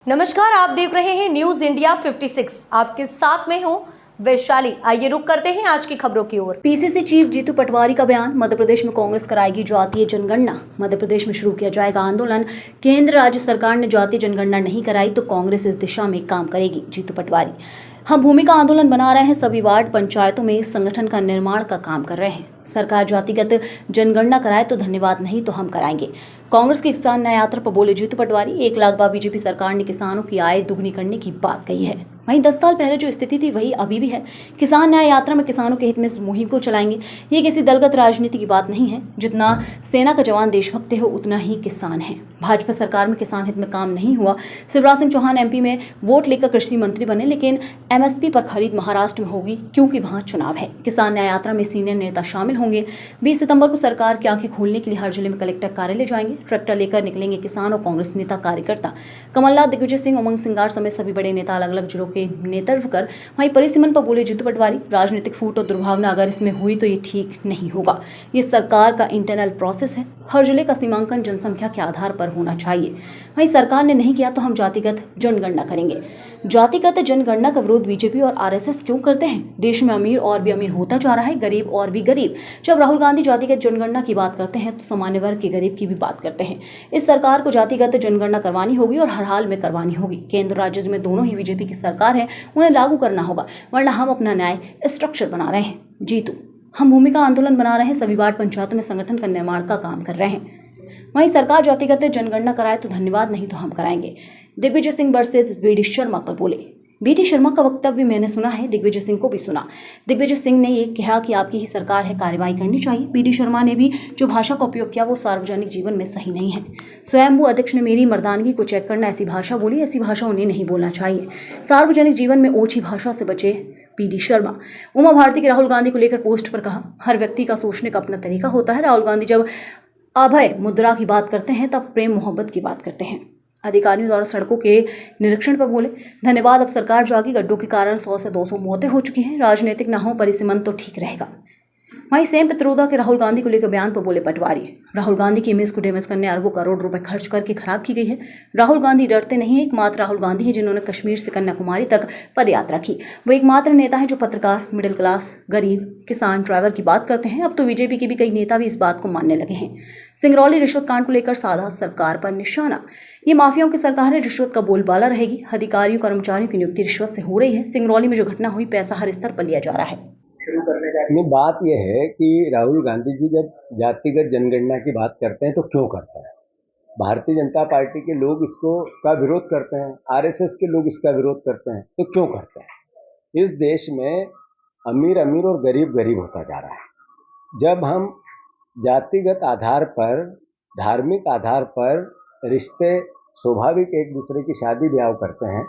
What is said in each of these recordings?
नमस्कार, आप देख रहे हैं न्यूज इंडिया 56। आपके साथ में हूं वैशाली। आइए रुक करते हैं आज की खबरों की ओर। पीसीसी चीफ जीतू पटवारी का बयान। मध्य प्रदेश में कांग्रेस कराएगी जातीय जनगणना। मध्य प्रदेश में शुरू किया जाएगा आंदोलन। केंद्र राज्य सरकार ने जातीय जनगणना नहीं कराई तो कांग्रेस इस दिशा में काम करेगी। जीतू पटवारी। हम भूमि का आंदोलन बना रहे हैं। सभी वार्ड पंचायतों में इस संगठन का निर्माण का काम कर रहे हैं। सरकार जातिगत जनगणना कराए तो धन्यवाद, नहीं तो हम कराएंगे। कांग्रेस की किसान न्याय यात्रा पर बोले जीतू पटवारी। 1 लाख बार बीजेपी सरकार ने किसानों की आय दुगनी करने की बात कही है। वहीं 10 साल पहले जो स्थिति थी वही अभी भी है। किसान न्याय यात्रा में किसानों के हित में इस मुहिम को चलाएंगे। ये किसी दलगत राजनीति की बात नहीं है। जितना सेना का जवान देशभक्त हो उतना ही किसान है। भाजपा सरकार में किसान हित में काम नहीं हुआ। शिवराज सिंह चौहान एमपी में वोट लेकर कृषि मंत्री बने, लेकिन एमएसपी पर खरीद महाराष्ट्र में होगी क्योंकि वहां चुनाव है। किसान न्याय यात्रा में सीनियर नेता शामिल होंगे। 20 सितंबर को सरकार की आंखें खोलने के लिए हर जिले में कलेक्टर कार्यालय जाएंगे। ट्रैक्टर लेकर निकलेंगे किसान और कांग्रेस नेता कार्यकर्ता। कमलनाथ, दिग्विजय सिंह, उमंग सिंगार समेत सभी बड़े नेता अलग अलग जिलों के नेतृत्व कर वहीं परिसीमन पर बोले जीतू पटवारी। राजनीतिक फूट और दुर्भावना अगर इसमें हुई तो ये ठीक नहीं होगा। ये सरकार का इंटरनल प्रोसेस है। हर जिले का सीमांकन जनसंख्या के आधार पर होना चाहिए। वहीं सरकार ने नहीं किया तो हम जातिगत जनगणना करेंगे। जातिगत जनगणना का विरोध बीजेपी और आरएसएस क्यों करते हैं? देश में अमीर और भी अमीर होता जा रहा है, गरीब और भी गरीब। जब राहुल गांधी जातिगत जनगणना की बात करते हैं तो सामान्य वर्ग के गरीब की भी बात करते हैं। इस सरकार को जातिगत जनगणना करवानी होगी और हर हाल में करवानी होगी। केंद्र राज्य में दोनों ही बीजेपी की सरकार है, उन्हें लागू करना होगा, वरना हम अपना न्याय स्ट्रक्चर बना रहे हैं। जीतू। हम भूमि का आंदोलन बना रहे हैं। सभी वार्ड पंचायतों में संगठन का निर्माण का काम कर रहे हैं। वहीं सरकार जातिगत जनगणना कराए तो धन्यवाद, नहीं तो हम कराएंगे। दिग्विजय सिंह वर्सेस बीडी शर्मा पर बोले। बीडी शर्मा का वक्तव्य मैंने सुना है, दिग्विजय सिंह को भी सुना। दिग्विजय सिंह ने ये कहा कि आपकी ही सरकार है, कार्रवाई करनी चाहिए। बीडी शर्मा ने भी जो भाषा का उपयोग किया वो सार्वजनिक जीवन में सही नहीं है। स्वयंभू अध्यक्ष ने मेरी मर्दानगी को चेक करना ऐसी भाषा बोली, ऐसी भाषा उन्हें नहीं बोलना चाहिए। सार्वजनिक जीवन में ओछी भाषा से बचे बीडी शर्मा। उमा भारती के राहुल गांधी को लेकर पोस्ट पर कहा, हर व्यक्ति का सोचने का अपना तरीका होता है। राहुल गांधी जब अभय मुद्रा की बात करते हैं तब प्रेम मोहब्बत की बात करते हैं। अधिकारियों द्वारा सड़कों के निरीक्षण पर बोले, धन्यवाद, अब सरकार जागी। गड्ढों के कारण 100 से 200 मौतें हो चुकी हैं। राजनीतिक ना हो, परिसीमन तो ठीक रहेगा। वहीं सेम पित्रोदा के राहुल गांधी को लेकर बयान पर बोले पटवारी। राहुल गांधी की इमेज को डैमेज करने अरबों करोड़ रुपए खर्च करके खराब की गई है। राहुल गांधी डरते नहीं है। एकमात्र राहुल गांधी है जिन्होंने कश्मीर से कन्याकुमारी तक पदयात्रा की। वो एकमात्र नेता है जो पत्रकार, मिडिल क्लास, गरीब, किसान, ड्राइवर की बात करते हैं। अब तो बीजेपी के भी कई नेता भी इस बात को मानने लगे हैं। सिंगरौली रिश्वत कांड को लेकर साधा सरकार पर निशाना। ये माफियाओं की सरकार है, रिश्वत का बोलबाला रहेगी। अधिकारियों कर्मचारियों की नियुक्ति रिश्वत से हो रही है। सिंगरौली में जो घटना हुई, पैसा हर स्तर पर लिया जा रहा है। नहीं, बात यह है कि राहुल गांधी जी जब जातिगत जनगणना की बात करते हैं तो क्यों करते हैं? भारतीय जनता पार्टी के लोग इसको का विरोध करते हैं, आरएसएस के लोग इसका विरोध करते हैं, तो क्यों करते हैं? इस देश में अमीर अमीर और गरीब गरीब होता जा रहा है। जब हम जातिगत आधार पर, धार्मिक आधार पर रिश्ते स्वाभाविक एक दूसरे की शादी ब्याह करते हैं,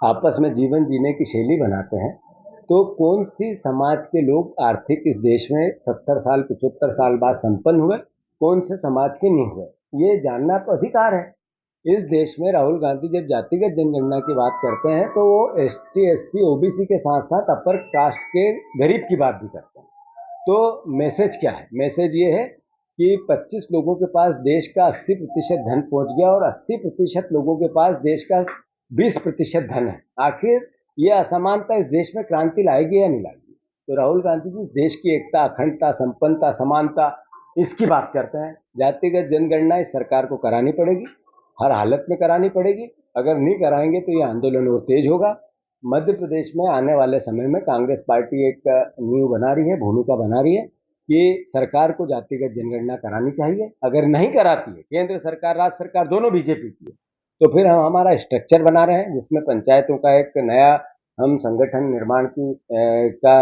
आपस में जीवन जीने की शैली बनाते हैं, तो कौन सी समाज के लोग आर्थिक इस देश में 70 साल 75 साल बाद संपन्न हुए, कौन से समाज के नहीं हुए, ये जानना तो अधिकार है। इस देश में राहुल गांधी जब जातिगत जनगणना की बात करते हैं तो वो एसटी, एससी, ओबीसी के साथ साथ अपर कास्ट के गरीब की बात भी करते हैं। तो मैसेज क्या है? मैसेज ये है कि 25 लोगों के पास देश का 80% धन पहुंच गया और 80% लोगों के पास देश का 20% धन है। आखिर ये असमानता इस देश में क्रांति लाएगी या नहीं लाएगी? तो राहुल गांधी जी इस देश की एकता, अखंडता, संपन्नता, समानता, इसकी बात करते हैं। जातिगत जनगणना इस सरकार को करानी पड़ेगी, हर हालत में करानी पड़ेगी। अगर नहीं कराएंगे तो ये आंदोलन और तेज होगा। मध्य प्रदेश में आने वाले समय में कांग्रेस पार्टी एक नींव बना रही है, भूमिका बना रही है कि सरकार को जातिगत जनगणना करानी चाहिए। अगर नहीं कराती है, केंद्र सरकार, राज्य सरकार दोनों बीजेपी की है, तो फिर हम हमारा स्ट्रक्चर बना रहे हैं जिसमें पंचायतों का एक नया हम संगठन निर्माण की का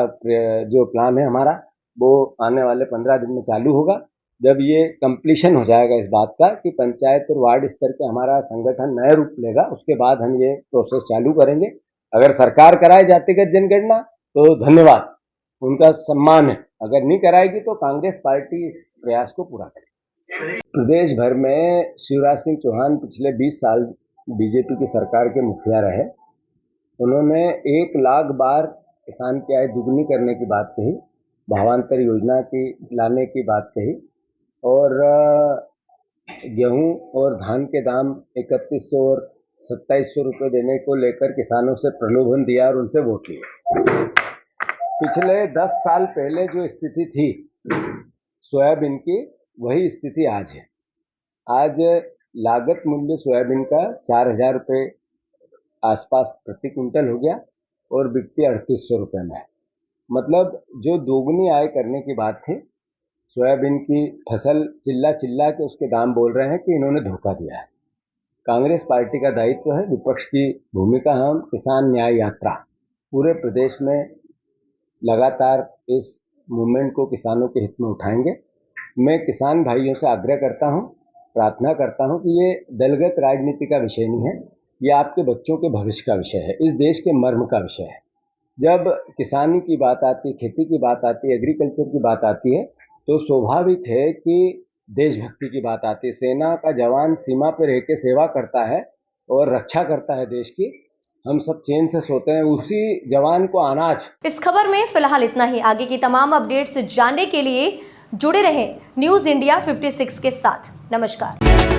जो प्लान है हमारा, वो आने वाले 15 दिन में चालू होगा। जब ये कंप्लीशन हो जाएगा इस बात का कि पंचायत और वार्ड स्तर पे हमारा संगठन नया रूप लेगा, उसके बाद हम ये प्रोसेस चालू करेंगे। अगर सरकार कराए जातिगत जनगणना तो धन्यवाद, उनका सम्मान है। अगर नहीं कराएगी तो कांग्रेस पार्टी इस प्रयास को पूरा करेगी। प्रदेश भर में शिवराज सिंह चौहान पिछले 20 साल बीजेपी की सरकार के मुखिया रहे। उन्होंने 1 लाख बार किसान की आय दुगनी करने की बात कही, भावांतर योजना की लाने की बात कही, और गेहूं और धान के दाम 3100 और 2700 रुपये देने को लेकर किसानों से प्रलोभन दिया और उनसे वोट लिए। पिछले 10 साल पहले जो स्थिति थी सोयाबीन की, वही स्थिति आज है। आज लागत मूल्य सोयाबीन का 4000 रुपये आसपास प्रति कुंटल हो गया और बिकती 3800 रुपये में। मतलब जो दोगुनी आय करने की बात थी, सोयाबीन की फसल चिल्ला चिल्ला के उसके दाम बोल रहे हैं कि इन्होंने धोखा दिया है। कांग्रेस पार्टी का दायित्व है, विपक्ष की भूमिका। हम किसान न्याय यात्रा पूरे प्रदेश में लगातार इस मूवमेंट को किसानों के हित में उठाएंगे। मैं किसान भाइयों से आग्रह करता हूं, प्रार्थना करता हूं कि ये दलगत राजनीति का विषय नहीं है, ये आपके बच्चों के भविष्य का विषय है, इस देश के मर्म का विषय है। जब किसानी की बात आती है, खेती की बात आती है, एग्रीकल्चर की बात आती है, तो स्वाभाविक है कि देशभक्ति की बात आती है। सेना का जवान सीमा पर रह के सेवा करता है और रक्षा करता है देश की। हम सब चैन से सोते हैं, उसी जवान को अनाज। इस खबर में फिलहाल इतना ही। आगे की तमाम अपडेट्स जानने के लिए जुड़े रहें न्यूज़ इंडिया 56 के साथ। नमस्कार।